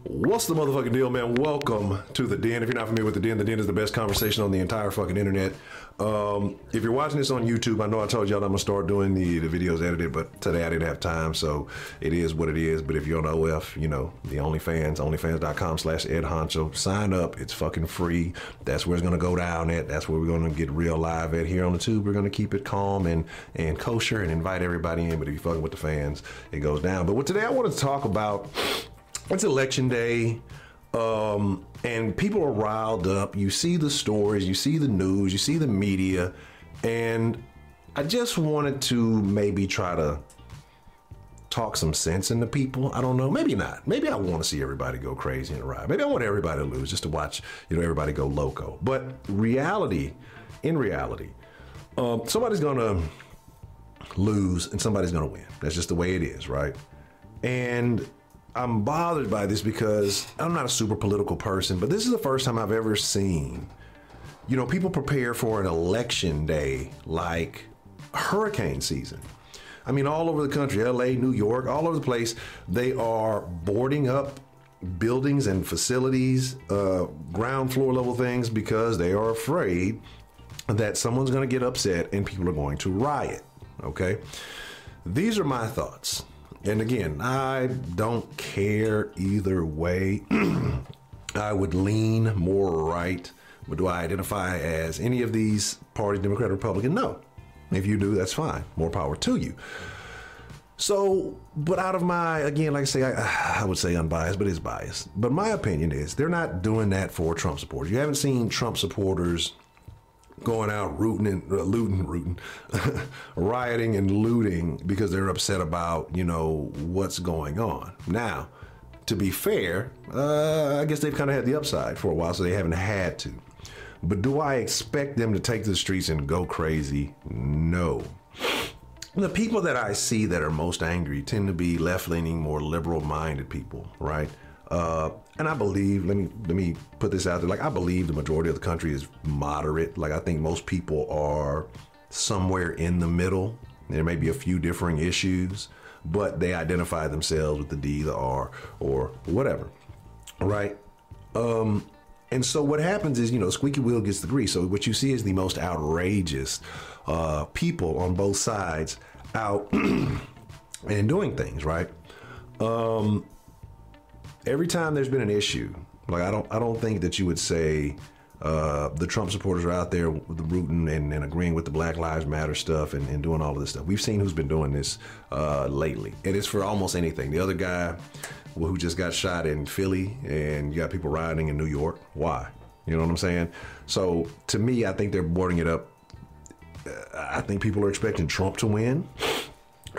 What's the motherfucking deal, man? Welcome to The Den. If you're not familiar with The Den is the best conversation on the entire fucking internet. If you're watching this on YouTube, I know I told y'all that I'm gonna start doing the videos edited, but today I didn't have time, so it is what it is. But if you're on OF, you know, the OnlyFans, onlyfans.com/Ed Honcho. Sign up. It's fucking free. That's where it's gonna go down at. That's where we're gonna get real live at. Here on the tube, we're gonna keep it calm and kosher and invite everybody in. But if you're fucking with the fans, it goes down. But what today I want to talk about, it's election day, and people are riled up. You see the stories, you see the news, you see the media, and I just wanted to maybe try to talk some sense into people. I don't know, maybe not. Maybe I want to see everybody go crazy in a riot. Maybe I want everybody to lose just to watch, everybody go loco. But in reality, somebody's gonna lose and somebody's gonna win. That's just the way it is, right? And I'm bothered by this because I'm not a super political person, but this is the first time I've ever seen, people prepare for an election day like hurricane season. I mean, all over the country, LA, New York, all over the place, they are boarding up buildings and facilities, ground floor level things, because they are afraid that someone's going to get upset and people are going to riot. Okay. These are my thoughts. And again, I don't care either way. I would lean more right. But do I identify as any of these parties, Democrat or Republican? No. If you do, that's fine. More power to you. So, but out of my, again, like I say, I would say unbiased, but it's biased. But my opinion is they're not doing that for Trump supporters. You haven't seen Trump supporters going out rioting and looting because they're upset about, what's going on. Now, to be fair, I guess they've kind of had the upside for a while, so they haven't had to. But do I expect them to take to the streets and go crazy? No. The people that I see that are most angry tend to be left-leaning, more liberal-minded people, right? And I believe, let me put this out there, like I believe the majority of the country is moderate. Like I think most people are somewhere in the middle. There may be a few differing issues, but they identify themselves with the D, the R, or whatever, right? And so what happens is, squeaky wheel gets the grease. So what you see is the most outrageous people on both sides out and doing things, right? Every time there's been an issue, like I don't think that you would say the Trump supporters are out there rooting and agreeing with the Black Lives Matter stuff and doing all of this stuff. We've seen who's been doing this lately, and it's for almost anything. The other guy who just got shot in Philly, and you got people rioting in New York. Why? You know what I'm saying? So to me, I think they're boarding it up. I think people are expecting Trump to win,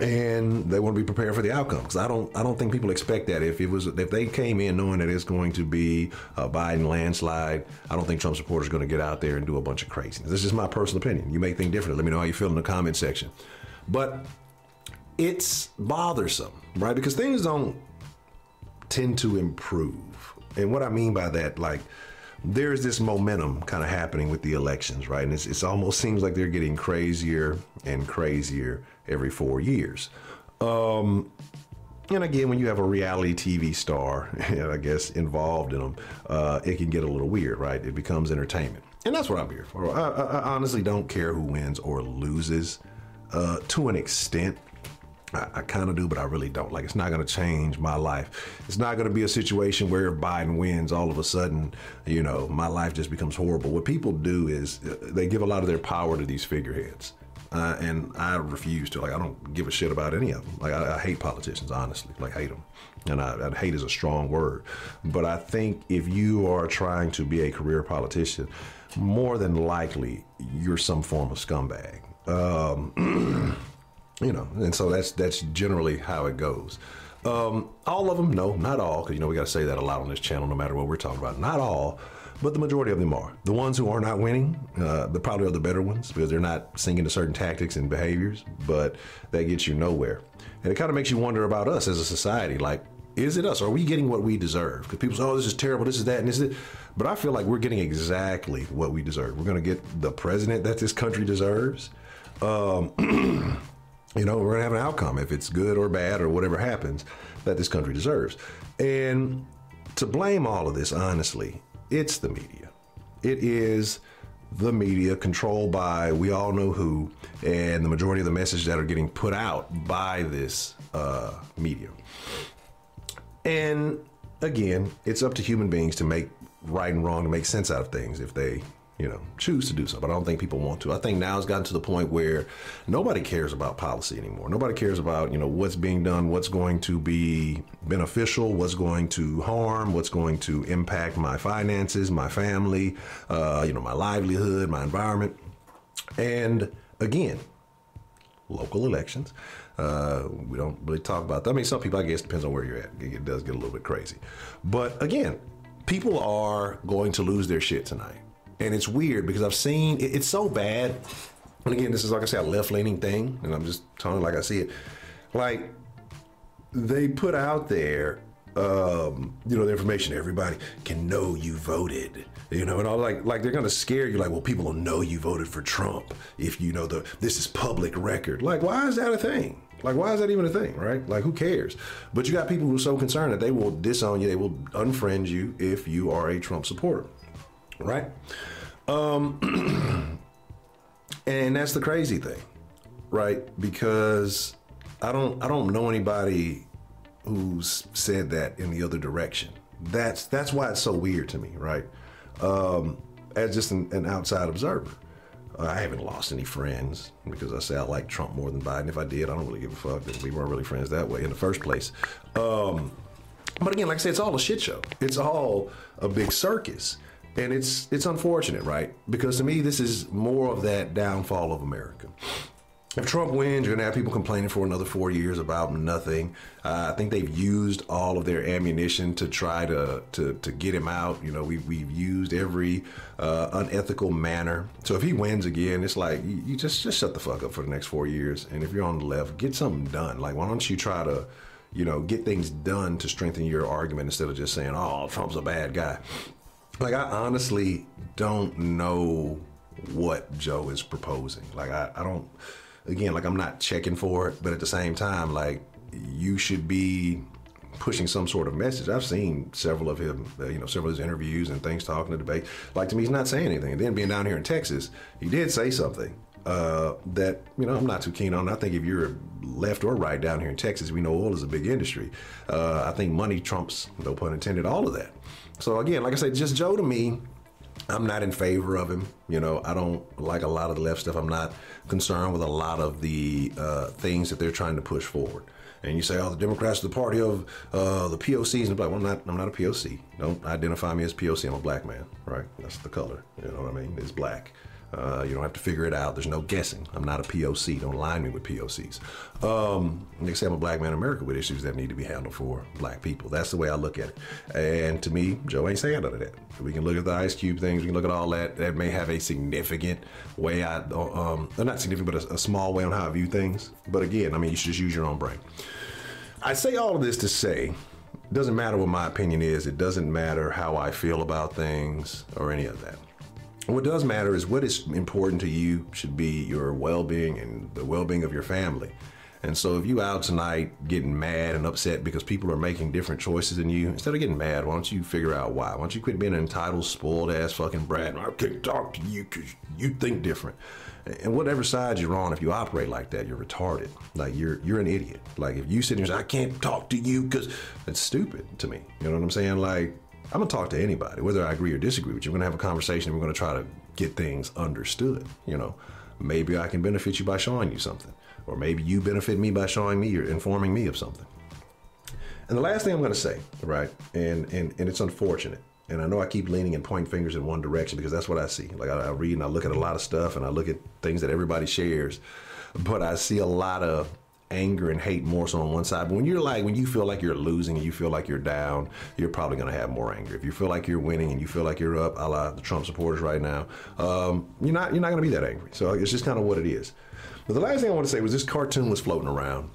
and they want to be prepared for the outcome, because I don't think people expect that. If they came in knowing that it's going to be a Biden landslide, I don't think Trump supporters are going to get out there and do a bunch of craziness. This is just my personal opinion. You may think differently. Let me know how you feel in the comment section. But it's bothersome, right? Because things don't tend to improve. And what I mean by that, like, there's this momentum kind of happening with the elections, right? And it's almost seems like they're getting crazier and crazier every 4 years. And again, when you have a reality TV star, I guess, involved in them, it can get a little weird, right? It becomes entertainment. And that's what I'm here for. I honestly don't care who wins or loses to an extent. I kind of do, but I really don't. Like, it's not going to change my life. It's not going to be a situation where if Biden wins, all of a sudden, my life just becomes horrible. What people do is they give a lot of their power to these figureheads. And I refuse to. Like, I don't give a shit about any of them. Like, I hate politicians, honestly. Like, hate them. And I hate is a strong word. But I think if you are trying to be a career politician, more than likely, you're some form of scumbag. And so that's generally how it goes. All of them, no, not all, because, we got to say that a lot on this channel, no matter what we're talking about. Not all, but the majority of them are. The ones who are not winning, they probably are the better ones, because they're not sinking to certain tactics and behaviors, but that gets you nowhere. And it kind of makes you wonder about us as a society. Like, is it us? Are we getting what we deserve? Because people say, oh, this is terrible, this is that, and this is it. But I feel like we're getting exactly what we deserve. We're going to get the president that this country deserves. We're going to have an outcome, if it's good or bad or whatever happens, that this country deserves. And to blame all of this, honestly, it's the media. It is the media controlled by we all know who, and the majority of the messages that are getting put out by this media. And again, it's up to human beings to make right and wrong, to make sense out of things if they, choose to do so. But I don't think people want to. I think now it's gotten to the point where nobody cares about policy anymore. Nobody cares about, what's being done, what's going to be beneficial, what's going to harm, what's going to impact my finances, my family, my livelihood, my environment. And again, local elections. We don't really talk about that. I mean, some people, I guess, depends on where you're at. It does get a little bit crazy. But again, people are going to lose their shit tonight. And it's weird because I've seen, it's so bad. And again, this is, like I said, a left-leaning thing. And I'm just telling it like I see it. Like, they put out there, the information, everybody can know you voted. And all like they're going to scare you. Like, well, people will know you voted for Trump if this is public record. Like, why is that a thing? Like, why is that even a thing, right? Like, who cares? But you got people who are so concerned that they will disown you, they will unfriend you if you are a Trump supporter, right? And that's the crazy thing, right? Because I don't know anybody who's said that in the other direction. That's why it's so weird to me, right? As just an outside observer. I haven't lost any friends because I say I like Trump more than Biden. If I did, I don't really give a fuck. We weren't really friends that way in the first place. But again, like I said, it's all a shit show. It's all a big circus. And it's unfortunate, right? Because to me, this is more of that downfall of America. If Trump wins, you're going to have people complaining for another 4 years about nothing. I think they've used all of their ammunition to try to get him out. We've used every unethical manner. So if he wins again, it's like, you just shut the fuck up for the next 4 years. And if you're on the left, get something done. Like, why don't you try to, get things done to strengthen your argument instead of just saying, oh, Trump's a bad guy. Like, I honestly don't know what Joe is proposing. Like, I don't... Again, like, I'm not checking for it, but at the same time, like, you should be pushing some sort of message. I've seen several of him, several of his interviews and things, talking to debate. Like, to me, he's not saying anything. And then being down here in Texas, he did say something that, I'm not too keen on. I think if you're left or right down here in Texas, we know oil is a big industry. I think money trumps, no pun intended, all of that. So again, like I said, just Joe to me, I'm not in favor of him. I don't like a lot of the left stuff. I'm not concerned with a lot of the things that they're trying to push forward. And you say, oh, the Democrats are the party of the POCs. And well, I'm not a POC. Don't identify me as POC. I'm a black man, right? That's the color. You know what I mean? It's black. You don't have to figure it out. There's no guessing. I'm not a POC. Don't line me with POCs. They say I'm a black man in America with issues that need to be handled for black people. That's the way I look at it. And to me, Joe ain't saying none of that. We can look at the Ice Cube things. We can look at all that. That may have a significant way, not significant, but a small way on how I view things. But again, I mean, you should just use your own brain. I say all of this to say, it doesn't matter what my opinion is. It doesn't matter how I feel about things or any of that. What does matter is what is important to you should be your well-being and the well-being of your family. And so if you out tonight getting mad and upset because people are making different choices than you, instead of getting mad, why don't you figure out why? Why don't you quit being an entitled, spoiled ass fucking brat? I can't talk to you because you think different. And whatever side you're on, if you operate like that, you're retarded. Like, you're an idiot. Like, if you sit here and say, I can't talk to you because it's stupid to me. You know what I'm saying? Like, I'm going to talk to anybody, whether I agree or disagree with you. We're going to have a conversation. We're going to try to get things understood. Maybe I can benefit you by showing you something. Or maybe you benefit me by showing me or informing me of something. And the last thing I'm going to say, right, and it's unfortunate. And I know I keep leaning and pointing fingers in one direction because that's what I see. Like, I read and I look at a lot of stuff and I look at things that everybody shares. But I see a lot of anger and hate more so on one side. But when you feel like you're losing and you feel like you're down, you're probably going to have more anger. If you feel like you're winning and you feel like you're up, a la the Trump supporters right now, you're not going to be that angry. So it's just kind of what it is. But the last thing I want to say was this cartoon was floating around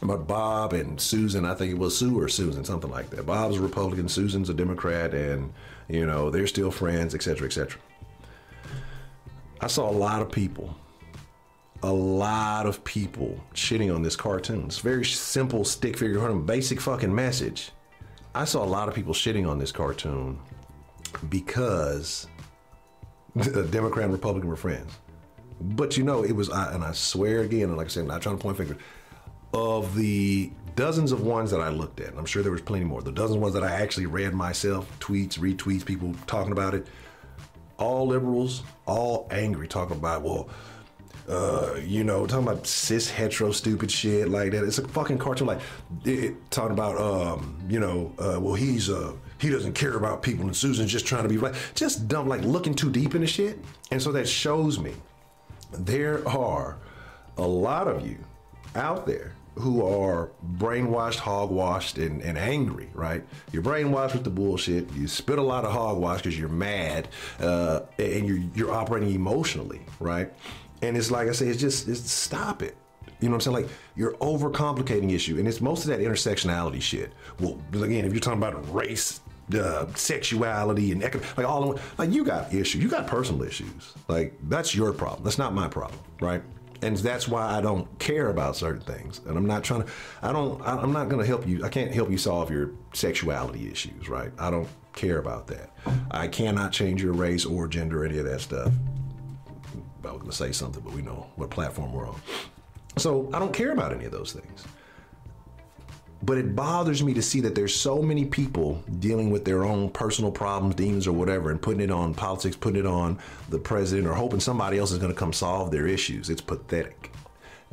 about Bob and Susan. I think it was Sue or Susan, something like that. Bob's a Republican, Susan's a Democrat, and they're still friends, etc., etc. I saw a lot of people shitting on this cartoon. It's very simple stick figure, basic fucking message. I saw a lot of people shitting on this cartoon because the Democrat and Republican were friends. But you know, it was, and I swear again, and like I said, I'm not trying to point fingers, of the dozens of ones that I looked at, and I'm sure there was plenty more, the dozens of ones that I actually read myself, tweets, retweets, people talking about it, all liberals, all angry, talking about, well, you know, talking about cis hetero stupid shit like that. It's a fucking cartoon, like talking about you know, well, he doesn't care about people and Susan's just trying to be like, just dumb, like looking too deep into shit. And so that shows me there are a lot of you out there who are brainwashed, hogwashed, and angry, right? You're brainwashed with the bullshit. You spit a lot of hogwash because you're mad, and you're operating emotionally, right? And it's like I say, it's stop it. You know what I'm saying? Like, you're overcomplicating issue, and it's most of that intersectionality shit. Well, again, if you're talking about race, sexuality, and like all, like you got issues, you got personal issues. Like that's your problem. That's not my problem, right? And that's why I don't care about certain things. And I'm not trying to, I'm not going to help you. I can't help you solve your sexuality issues, right? I don't care about that. I cannot change your race or gender or any of that stuff. I was going to say something, but we know what platform we're on. So I don't care about any of those things. But it bothers me to see that there's so many people dealing with their own personal problems, demons, or whatever, and putting it on politics, putting it on the president, or hoping somebody else is going to come solve their issues. It's pathetic.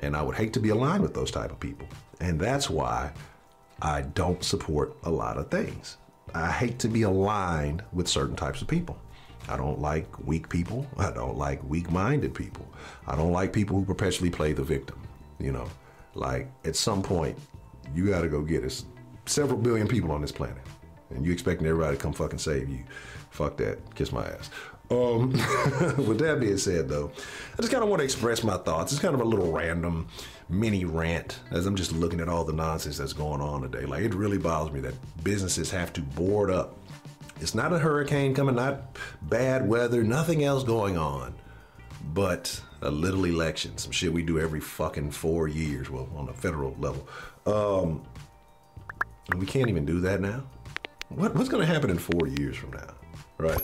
And I would hate to be aligned with those type of people. And that's why I don't support a lot of things. I hate to be aligned with certain types of people. I don't like weak people. I don't like weak-minded people. I don't like people who perpetually play the victim. You know, like at some point, you got to go get us. Several billion people on this planet, and you expecting everybody to come fucking save you. Fuck that. Kiss my ass. With that being said, though, I just kind of want to express my thoughts. It's kind of a little random mini rant as I'm just looking at all the nonsense that's going on today. Like, it really bothers me that businesses have to board up. It's not a hurricane coming, not bad weather, nothing else going on, but a little election, some shit we do every fucking 4 years, well, on a federal level. And we can't even do that now. What's going to happen in 4 years from now, right?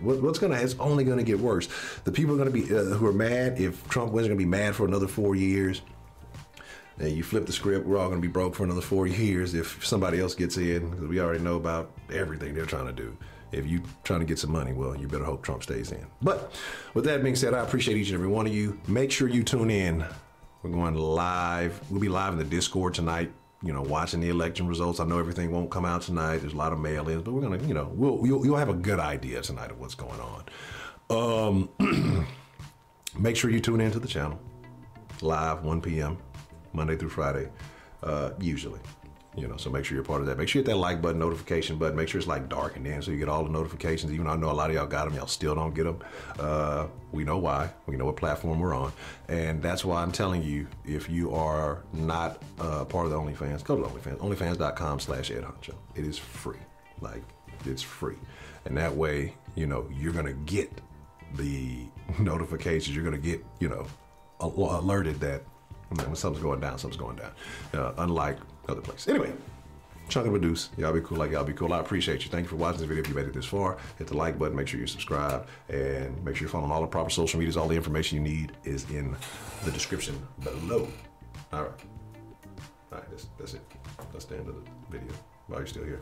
It's only going to get worse. The people are going to be, who are mad, if Trump wins, are going to be mad for another 4 years. And you flip the script, we're all going to be broke for another 4 years if somebody else gets in, because we already know about everything they're trying to do. If you're trying to get some money, well, you better hope Trump stays in. But with that being said, I appreciate each and every one of you. Make sure you tune in. We're going live. We'll be live in the Discord tonight, you know, watching the election results. I know everything won't come out tonight. There's a lot of mail-ins, but we're going to, you know, you'll have a good idea tonight of what's going on. Make sure you tune into the channel. Live, 1 p.m., Monday through Friday, usually. You know, so make sure you're part of that. Make sure you hit that like button, notification button. Make sure it's like darkened in so you get all the notifications. Even though I know a lot of y'all got them, y'all still don't get them. We know why. We know what platform we're on. And that's why I'm telling you, if you are not part of the OnlyFans, go to OnlyFans, onlyfans.com/Ed Honcho. It is free. Like, it's free. And that way, you know, you're going to get the notifications. You're going to get, you know, alerted that when something's going down, something's going down. Unlike other places. Anyway, chunk of a deuce. Y'all be cool like y'all be cool. I appreciate you. Thank you for watching this video. If you made it this far, hit the like button. Make sure you subscribe and make sure you're following all the proper social medias. All the information you need is in the description below. All right. All right, that's it. That's the end of the video. While you're still here.